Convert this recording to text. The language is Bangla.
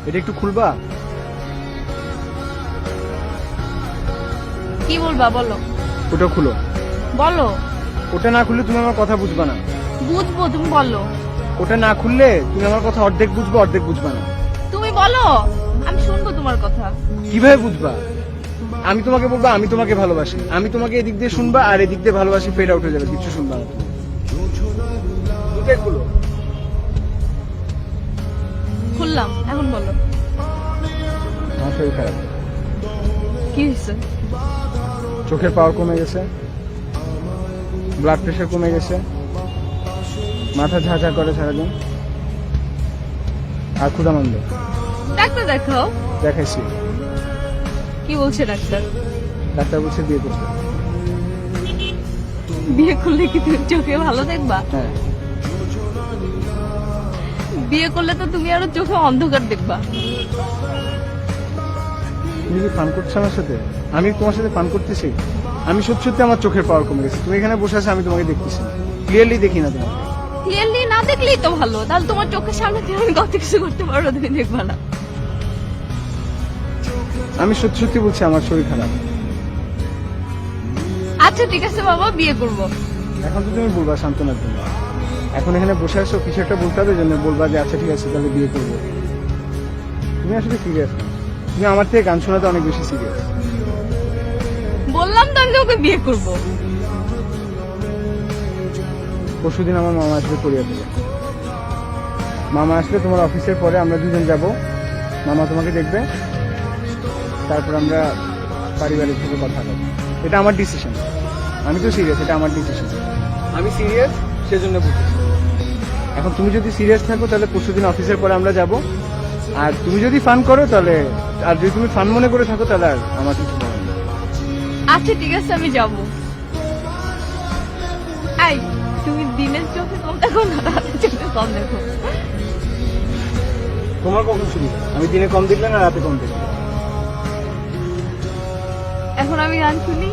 এটা একটু খুলবা? কি বলবা বলো? ওটা খুলো। বলো। ওটা না খুললে তুমি আমার কথা বুঝবা না। বুঝবো, তুমি বলো। ওটা না খুললে তুমি আমার কথা অর্ধেক বুঝবো, অর্ধেক বুঝবা না। তুমি বলো, আমি শুনবো তোমার কথা। কিভাবে বুঝবা? আমি তোমাকে বলবো আমি তোমাকে ভালোবাসি, আমি তোমাকে এদিক দিয়ে শুনবা আর এদিক দিয়ে ভালোবাসি ফেড আউট হয়ে যাবে, কিছু শুনবা না। দুটাই খুলো। খুললাম, এখন বলো। আমার শরীর খারাপ, কি হয়েছে? চোখের পাওয়ার কমে গেছে, ব্লাড প্রেশার কমে গেছে, মাথা ঝাঁঝা করে সারাদিন, আর ক্ষুধামন্দ। ডাক্তার দেখাও। দেখাইছি, কি বলছে ডাক্তার? ডাক্তার বলছে বিয়ে করতে। বিয়ে করলে কি তুমি চোখে ভালো দেখবা? হ্যাঁ। বিয়ে করলে তো তুমি আরো চোখে অন্ধকার দেখবা। তুমি কি ফান করছো আমার সাথে? আমি তোমার সাথে ফান করতেছি? আমি সত্যি সত্যি আমার চোখের পাওয়ার কমে গেছে। তুমি এখানে বসে আছো, আমি তোমাকে দেখতেছি না, ক্লিয়ারলি দেখি না তোমাকে। ক্লিয়ারলি না দেখলেই তো ভালো, তাহলে তোমার চোখের সামনে থেকে আমি কত কিছু করতে পারবো, তুমি দেখবা না। আমি সত্যি সত্যি বলছি আমার শরীর খারাপ। আচ্ছা ঠিক আছে বাবা, বিয়ে করবো। এখন তো তুমি বলবা সান্ত্বনার জন্য, এখন এখানে বসে আসো কিছু একটা বলতে হবে জন্য বলবা যে আচ্ছা ঠিক আছে তাহলে বিয়ে করবো। তুমি আসলে সিরিয়াস না, তুমি আমার থেকে গান শোনাতে অনেক বেশি সিরিয়াস। বললাম তো আমি ওকে বিয়ে করবো। পরশুদিন আমার মামা আসবে কোরিয়া থেকে। মামা আসলে তোমার অফিসের পরে আমরা দুজন যাব, মামা তোমাকে দেখবে, তারপর আমরা পারিবারিক ভাবে কথা বলবো। এটা আমার ডিসিশন, আমি তো সিরিয়াস, এটা আমার ডিসিশন। আমি সিরিয়াস সেজন্য বুঝেছি। এখন তুমি যদি সিরিয়াস থাকো তাহলে পরশুদিন অফিসের পরে আমরা যাব, আর তুমি যদি ফান করো তাহলে, আর যদি তুমি ফান মনে করে থাকো তাহলে আর আমার কিছু বলার নেই। আচ্ছা ঠিক আছে, আমি যাব। এই, তুমি দিনের চোখে কম দেখো না রাতের চোখে কম দেখো? তোমার কখন শুরু? আমি দিনে কম দেখলে না রাতে কম দেখলে? এখন আমি গান শুনি।